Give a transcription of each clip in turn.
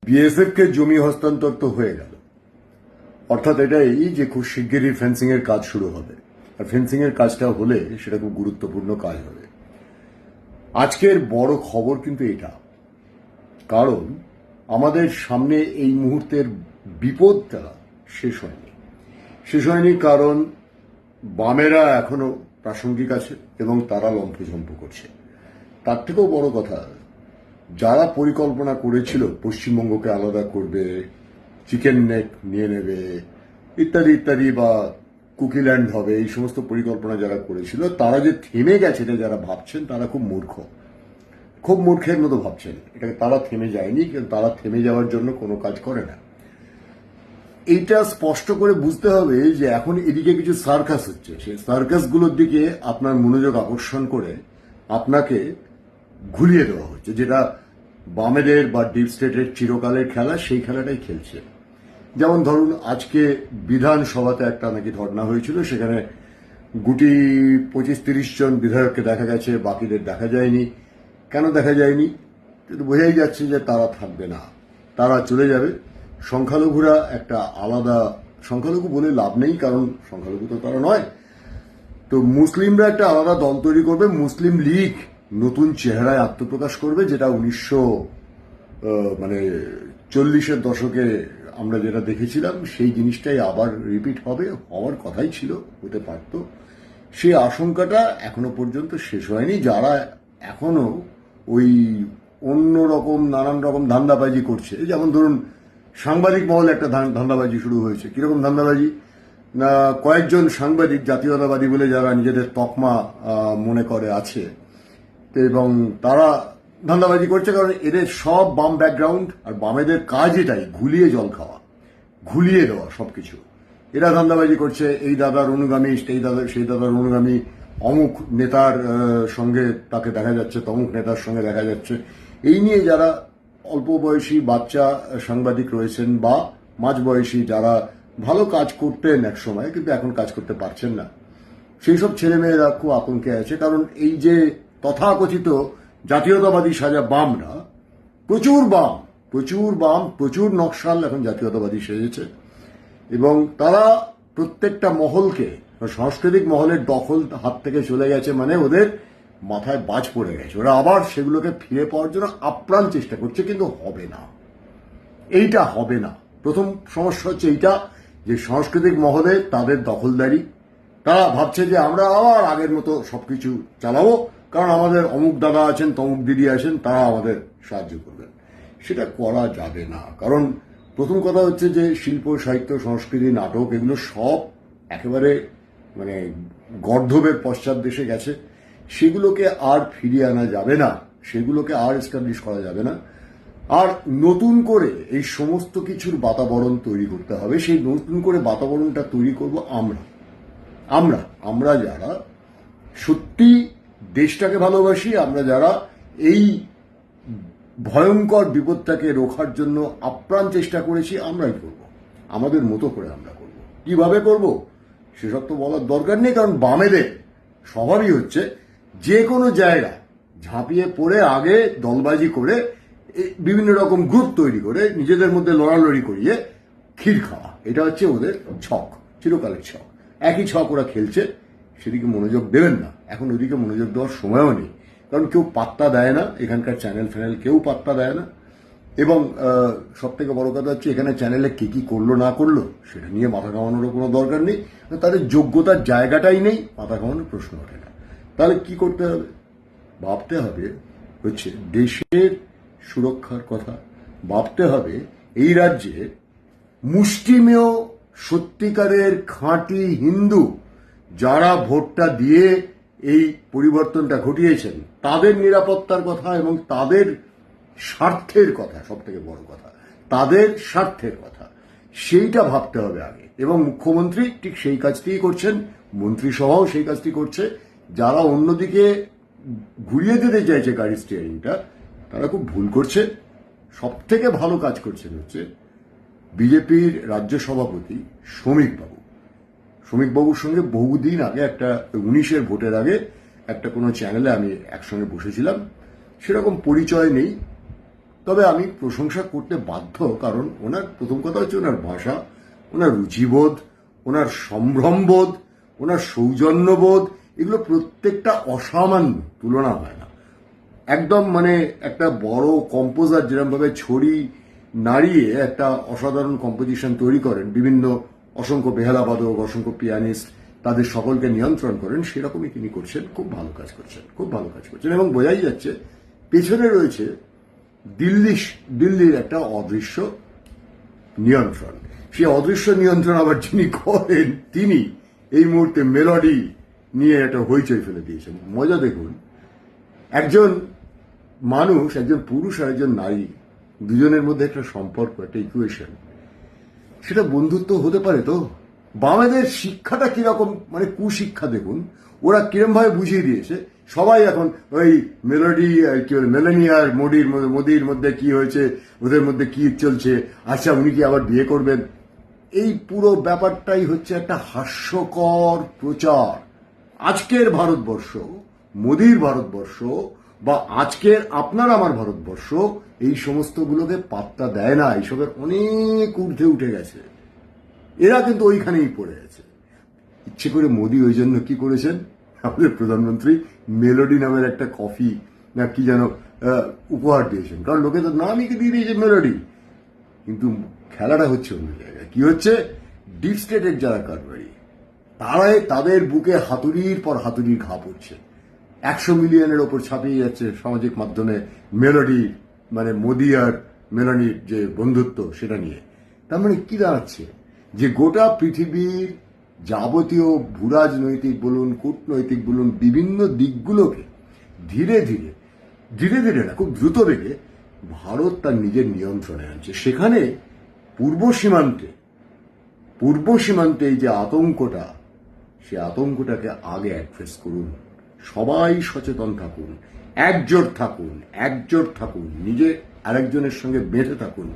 BSF কে জমি হস্তান্তর তো হয়ে গেল, অর্থাৎ এটাই যে খুব শিগগিরই ফেন্সিং এর কাজ শুরু হবে। আর ফেন্সিং এর কাজটা হলে সেটা খুব গুরুত্বপূর্ণ কাজ হবে। আজকের বড় খবর কিন্তু এটা, কারণ আমাদের সামনে এই মুহূর্তের বিপদটা শেষ হয়নি কারণ বামেরা এখনো প্রাসঙ্গিক আছে এবং তারা লম্ফঝম্প করছে। তার থেকেও বড় কথা, যারা পরিকল্পনা করেছিল পশ্চিমবঙ্গকে আলাদা করবে, চিকেন নেক নিয়ে নেবে ইত্যাদি ইত্যাদি, বা কুকিল্যান্ড হবে, এই সমস্ত পরিকল্পনা যারা করেছিল তারা যে থেমে গেছে এটা যারা ভাবছেন তারা খুব মূর্খের মতো ভাবছেন। এটাকে তারা থেমে যায়নি, কিন্তু তারা থেমে যাওয়ার জন্য কোনো কাজ করে না। এইটা স্পষ্ট করে বুঝতে হবে যে এখন এদিকে কিছু সার্কাস হচ্ছে, সেই সার্কাসগুলোর দিকে আপনার মনোযোগ আকর্ষণ করে আপনাকে ঘুরিয়ে দেওয়া হচ্ছে, যেটা বামেদের বা ডিপ স্টেটের চিরকালের খেলা, সেই খেলাটাই খেলছে। যেমন ধরুন, আজকে বিধানসভাতে একটা নাকি ধর্ণা হয়েছিল, সেখানে গুটি 25-30 জন বিধায়ককে দেখা গেছে, বাকিদের দেখা যায়নি। কেন দেখা যায়নি? কিন্তু বোঝাই যাচ্ছে যে তারা থাকবে না, তারা চলে যাবে। সংখ্যালঘুরা একটা আলাদা, সংখ্যালঘু বলে লাভ নেই কারণ সংখ্যালঘু তো তারা নয়, তো মুসলিমরা একটা আলাদা দল তৈরি করবে, মুসলিম লীগ নতুন চেহারায় আত্মপ্রকাশ করবে, যেটা 1940-এর দশকে আমরা যেটা দেখেছিলাম সেই জিনিসটাই আবার রিপিট হবে, হওয়ার কথাই ছিল, হতে পারত। সেই আশঙ্কাটা এখনো পর্যন্ত শেষ হয়নি। যারা এখনো ওই অন্যরকম নানান রকম ধান্দাবাজি করছে, যেমন ধরুন সাংবাদিক মহলে একটা ধান্দাবাজি শুরু হয়েছে। কিরকম ধান্দাবাজি না, কয়েকজন সাংবাদিক জাতীয়তাবাদী বলে যারা নিজেদের তকমা মনে করে আছে, এবং তারা ধান্দাবাজি করছে কারণ এদের সব বাম ব্যাকগ্রাউন্ড, আর বামেদের কাজ এটাই ঘুলিয়ে জল খাওয়া, ঘুলিয়ে দেওয়া সবকিছু। এরা ধান্দাবাজি করছে এই দাদার অনুগামী, সেই দাদার অনুগামী, অমুক নেতার সঙ্গে তাকে দেখা যাচ্ছে, তমুক নেতার সঙ্গে দেখা যাচ্ছে। এই নিয়ে যারা অল্প বয়সী বাচ্চা সাংবাদিক রয়েছেন বা মাঝবয়সী যারা ভালো কাজ করতেন এক সময় কিন্তু এখন কাজ করতে পারছেন না, সেই সব ছেলেমেয়েরা খুব আতঙ্কে আছে। কারণ এই যে তথাকথিত জাতীয়তাবাদী সাজা বামরা, প্রচুর নকশাল এখন জাতীয়তাবাদী সেজেছে, এবং তারা প্রত্যেকটা মহলকে, সাংস্কৃতিক মহলের দখল হাত থেকে চলে গেছে, মানে ওদের মাথায় বাজ পড়ে গেছে। ওরা আবার সেগুলোকে ফিরে পাওয়ার জন্য আপ্রাণ চেষ্টা করছে, কিন্তু হবে না, এইটা হবে না। প্রথম সমস্যা হচ্ছে এইটা যে সাংস্কৃতিক মহলে তাদের দখলদারি, তারা ভাবছে যে আমরা আবার আগের মতো সবকিছু চালাবো, কারণ আমাদের অমুক দাদা আছেন, তমুক দিদি আছেন, তারা আমাদের সাহায্য করবেন। সেটা করা যাবে না, কারণ প্রথম কথা হচ্ছে যে শিল্প, সাহিত্য, সংস্কৃতি, নাটক এগুলো সব একেবারে গর্ধবের পশ্চাৎ দেশে গেছে। সেগুলোকে আর ফিরিয়ে আনা যাবে না, সেগুলোকে আর এস্টাবলিশ করা যাবে না। আর নতুন করে এই সমস্ত কিছুর বাতাবরণ তৈরি করতে হবে। সেই নতুন করে বাতাবরণটা তৈরি করব আমরা যারা সত্যি দেশটাকে ভালোবাসি, আমরা যারা এই ভয়ঙ্কর বিপদটাকে রোখার জন্য আপ্রাণ চেষ্টা করেছি, আমরাই করব, আমাদের মতো করে আমরা করব। কিভাবে করব সেসব তো বলার দরকার নেই, কারণ বামেদের স্বভাবই হচ্ছে যে কোনো জায়গায় ঝাঁপিয়ে পড়ে আগে দলবাজি করে বিভিন্ন রকম গ্রুপ তৈরি করে নিজেদের মধ্যে লড়ালড়ি করিয়ে ক্ষীর খাওয়া। এটা হচ্ছে ওদের ছক, চিরকালের ছক। একই ছক ওরা খেলছে, সেদিকে মনোযোগ দেবেন না। এখন ওদিকে মনোযোগ দেওয়ার সময়ও নেই, কারণ কেউ পাত্তা দেয় না, এখানকার চ্যানেল ফ্যানেল কেউ পাত্তা দেয় না। এবং সব থেকে বড় কথা হচ্ছে এখানে চ্যানেলে কি করলো না করলো সেটা নিয়ে মাথা ঘামানোরও কোনো দরকার নেই। তাদের যোগ্যতার জায়গাটাই নেই, মাথা ঘামানোর প্রশ্ন ওঠে না। তাহলে কি করতে হবে? ভাবতে হবে হচ্ছে দেশের সুরক্ষার কথা, ভাবতে হবে এই রাজ্যে মুষ্টিমেয় সত্যিকারের খাঁটি হিন্দু যারা ভোটটা দিয়ে এই পরিবর্তনটা ঘটিয়েছেন তাদের নিরাপত্তার কথা এবং তাদের স্বার্থের কথা, সব থেকে বড় কথা তাদের স্বার্থের কথা, সেইটা ভাবতে হবে আগে। এবং মুখ্যমন্ত্রী ঠিক সেই কাজটিই করছেন, মন্ত্রিসভাও সেই কাজটি করছে। যারা অন্যদিকে ঘুরিয়ে দিতে চাইছে গাড়ির স্টিয়ারিংটা, তারা খুব ভুল করছে। সব থেকে ভালো কাজ করছেন হচ্ছে বিজেপির রাজ্য সভাপতি শ্রমিকবাবুর সঙ্গে বহুদিন আগে একটা 19-এর ভোটের আগে একটা কোনো চ্যানেলে আমি একসঙ্গে বসেছিলাম, সেরকম পরিচয় নেই, তবে আমি প্রশংসা করতে বাধ্য, কারণ ওনার প্রথম কথা হচ্ছে ওনার ভাষা, ওনার রুচিবোধ, ওনার সম্ভ্রমবোধ, ওনার সৌজন্যবোধ, এগুলো প্রত্যেকটা অসামান্য, তুলনা হয় না। একদম মানে একটা বড় কম্পোজার যেরকমভাবে ছড়ি নাড়িয়ে একটা অসাধারণ কম্পোজিশন তৈরি করেন, বিভিন্ন অসংখ্য বেহালাবাদক, অসংখ্য পিয়ানিস্ট, তাদের সকলকে নিয়ন্ত্রণ করেন, সেরকমই তিনি করছেন। খুব ভালো কাজ করছেন, খুব ভালো কাজ করছেন। এবং বোঝাই যাচ্ছে পেছনে রয়েছে দিল্লির একটা অদৃশ্য নিয়ন্ত্রণ। সেই অদৃশ্য নিয়ন্ত্রণ আবার যিনি করেন, তিনি এই মুহূর্তে মেলোডি নিয়ে একটা হইচই ফেলে দিয়েছেন। মজা দেখুন, একজন মানুষ, একজন পুরুষ আর একজন নারী, দুজনের মধ্যে একটা সম্পর্ক, একটা ইকুয়েশন, সেটা বন্ধুত্ব হতে পারে তো? বামেদের শিক্ষাটা কিরকম, মানে কুশিক্ষা দেখুন, ওরা কিরম ভাবে বুঝিয়ে দিয়েছে। সবাই এখন ওই মেলোডি, কি বলে, মেলানি আর মোদির মধ্যে কি হয়েছে, ওদের মধ্যে কি চলছে, আচ্ছা উনি কি আবার বিয়ে করবেন, এই পুরো ব্যাপারটাই হচ্ছে একটা হাস্যকর প্রচার। আজকের ভারতবর্ষ, মোদির ভারতবর্ষ, বা আজকের আপনার আমার ভারতবর্ষ এই সমস্তগুলোকে পাত্তা দেয় না, এইসবের অনেক ঊর্ধ্বে উঠে গেছে। এরা কিন্তু ওইখানেই পড়ে গেছে। ইচ্ছে করে মোদি ওই জন্য কি করেছেন, আমাদের প্রধানমন্ত্রী মেলোডি নামের একটা কফি না কি যেন উপহার দিয়েছেন, কারণ লোকে তো নামই দিয়ে দিয়েছে মেলোডি। কিন্তু খেলাটা হচ্ছে অন্য জায়গায়। কি হচ্ছে, ডিপ স্টেটের যারা কারবারি, তারাই তাদের বুকে হাতুড়ির পর হাতুড়ির ঘা পড়ছে। 100 মিলিয়নের ওপর ছাপিয়ে যাচ্ছে সামাজিক মাধ্যমে মেলোডি, মানে মোদি আর মেলানির যে বন্ধুত্ব, সেটা নিয়ে। তার মানে কি দাঁড়াচ্ছে, যে গোটা পৃথিবীর যাবতীয় ভূরাজনৈতিক বলুন, কূটনৈতিক বলুন, বিভিন্ন দিকগুলোকে ধীরে ধীরে না, খুব দ্রুত বেগে ভারত তার নিজের নিয়ন্ত্রণে আনছে। সেখানে পূর্ব সীমান্তে এই যে আতঙ্কটা, সে আতঙ্কটাকে আগে অ্যাড্রেস করুন। সবাই সচেতন থাকুন, একজোট থাকুন, নিজে আরেকজনের সঙ্গে বেঁধে থাকুন।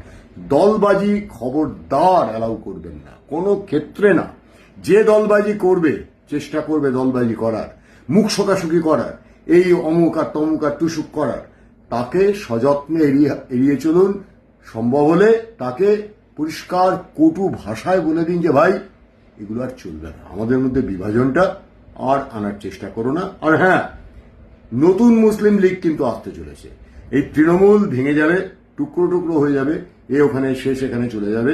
দলবাজি খবরদার অ্যালাউ করবেন না, কোনো ক্ষেত্রে না। যে দলবাজি করবে, চেষ্টা করবে দলবাজি করার, মুখ শোকাশুকি করার, এই অমুক আর তমুক আর তুসুক করার, তাকে সযত্নে এড়িয়ে চলুন। সম্ভব হলে তাকে পরিষ্কার কটু ভাষায় বলে দিন যে ভাই, এগুলো আর চলবে না, আমাদের মধ্যে বিভাজনটা আর আনার চেষ্টা করো না। আর হ্যাঁ, নতুন মুসলিম লীগ কিন্তু আসতে চলেছে। এই তৃণমূল ভেঙে যাবে, টুকরো টুকরো হয়ে যাবে, ওখানে শেষ, এখানে চলে যাবে।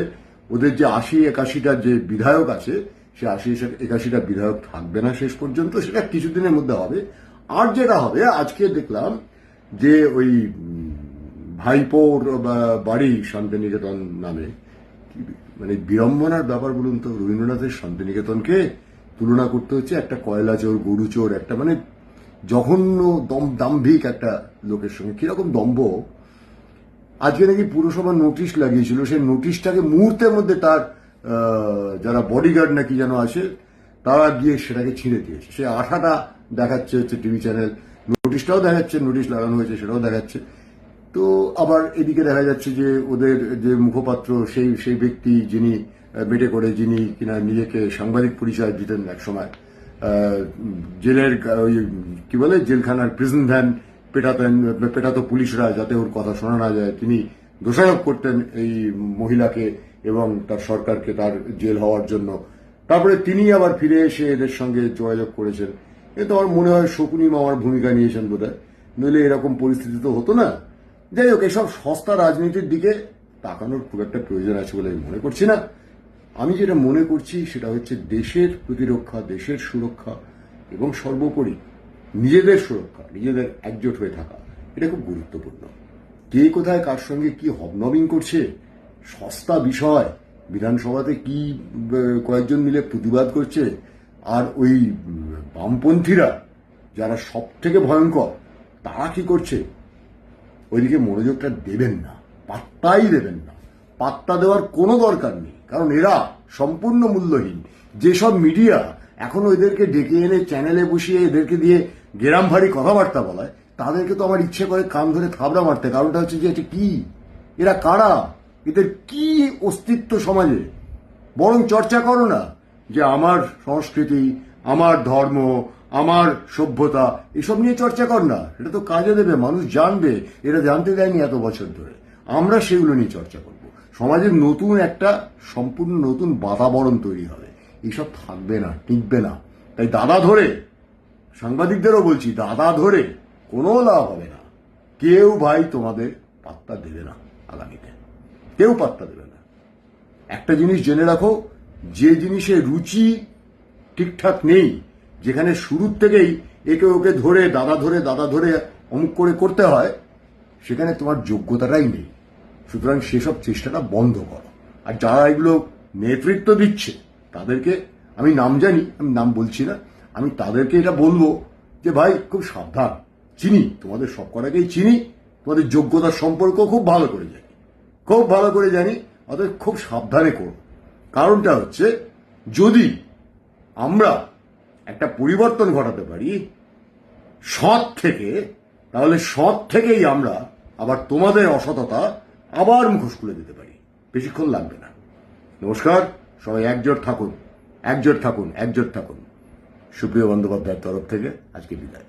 ওদের যে 80-81টা যে বিধায়ক আছে, সে 80-81টা বিধায়ক থাকবে না শেষ পর্যন্ত, সেটা কিছুদিনের মধ্যে হবে। আর যেটা হবে, আজকে দেখলাম যে ওই ভাইপোর বাড়ি শান্তিনিকেতন নামে, মানে বিড়ম্বনার ব্যাপার বলুন তো, রবীন্দ্রনাথের শান্তিনিকেতনকে তুলনা করতে হচ্ছে একটা কয়লা চোর, গরু চোর, একটা মানে জঘন্য দাম্ভিক একটা লোকের সঙ্গে। কিরকম দম্ভ! আজকে নাকি পুরসভা নোটিশ লাগিয়েছিল, সেই নোটিশটাকে মুহূর্তের মধ্যে তার যারা বডিগার্ড নাকি যেন আছে, তারা গিয়ে সেটাকে ছিঁড়ে দিয়েছে। সে আঠাটা দেখাচ্ছে হচ্ছে টিভি চ্যানেল, নোটিশটাও দেখাচ্ছে, নোটিশ লাগানো হয়েছে সেটাও দেখাচ্ছে। তো আবার এদিকে দেখা যাচ্ছে যে ওদের যে মুখপাত্র, সেই ব্যক্তি যিনি বেটে করে, যিনি কিনা নিজেকে সাংবাদিক পরিচয় দিতেন একসময়, জেলের ওই কি বলে, জেলখানার প্রিজন ভ্যান পেটাতো পুলিশরা যাতে ওর কথা শোনা না যায়, তিনি দোষারোপ করতেন এই মহিলাকে এবং তার সরকারকে তার জেল হওয়ার জন্য। তারপরে তিনি আবার ফিরে এসে এদের সঙ্গে যোগাযোগ করেছেন। এ তো আমার মনে হয় শকুনি মামার ভূমিকা নিয়েছেন বোধহয়, নইলে এরকম পরিস্থিতি তো হতো না। যাই হোক, এসব সস্তা রাজনীতির দিকে তাকানোর খুব একটা প্রয়োজন আছে বলে আমি মনে করছি না। আমি যেটা মনে করছি সেটা হচ্ছে দেশের প্রতিরক্ষা, দেশের সুরক্ষা এবং সর্বোপরি নিজেদের সুরক্ষা, নিজেদের একজোট হয়ে থাকা, এটা খুব গুরুত্বপূর্ণ। কে কোথায় কার সঙ্গে কি হবনবিং করছে সস্তা বিষয়, বিধানসভাতে কি কয়েকজন মিলে প্রতিবাদ করছে, আর ওই বামপন্থীরা যারা সব থেকে ভয়ঙ্কর, তারা কি করছে, ওইদিকে মনোযোগটা দেবেন না, পাত্তাই দেবেন না। পাত্তা দেওয়ার কোনো দরকার নেই, কারণ এরা সম্পূর্ণ মূল্যহীন। যেসব মিডিয়া এখনো এদেরকে ডেকে এনে চ্যানেলে বসিয়ে এদেরকে দিয়ে গেরাম ভারী কথাবার্তা বলায়, তাদেরকে তো আমার ইচ্ছে করে কান ধরে থাবড়া মারতে। কারণটা হচ্ছে যে এটা কি, এরা কারা, এদের কি অস্তিত্ব সমাজে? বরং চর্চা করো না যে আমার সংস্কৃতি, আমার ধর্ম, আমার সভ্যতা, এসব নিয়ে চর্চা কর না। এটা তো কাজে দেবে, মানুষ জানবে। এরা জানতে দেয়নি এত বছর ধরে। আমরা সেগুলো নিয়ে চর্চা করব। সমাজের নতুন একটা সম্পূর্ণ নতুন বাতাবরণ তৈরি হবে। এইসব থাকবে না, টিকবে না। তাই দাদা ধরে, সাংবাদিকদেরও বলছি, দাদা ধরে কোনো লাভ হবে না। কেউ ভাই তোমাদের পাত্তা দেবে না আগামীতে, কেউ পাত্তা দেবে না। একটা জিনিস জেনে রাখো, যে জিনিসে রুচি ঠিকঠাক নেই, যেখানে শুরুর থেকেই একে ওকে ধরে দাদা ধরে অমুক করে করতে হয়, সেখানে তোমার যোগ্যতাটাই নেই। সুতরাং সেসব চেষ্টাটা বন্ধ করো। আর যারা এগুলো নেতৃত্ব দিচ্ছে তাদেরকে আমি নাম জানি, আমি নাম বলছি না, আমি তাদেরকে এটা বলবো যে ভাই খুব সাবধান। চিনি তোমাদের সব কটাকেই চিনি, তোমাদের যোগ্যতার সম্পর্ক খুব ভালো করে জানি, অতএব খুব সাবধানে করো। কারণটা হচ্ছে, যদি আমরা একটা পরিবর্তন ঘটাতে পারি সৎ থেকে, তাহলে সৎ থেকেই আমরা আবার তোমাদের অসততা আবার মুখোশ খুলে দিতে পারি। বেশিক্ষণ লাগবে না। নমস্কার, সবাই একজোট থাকুন। সুপ্রিয় বন্দ্যোপাধ্যায়ের তরফ থেকে আজকে বিদায়।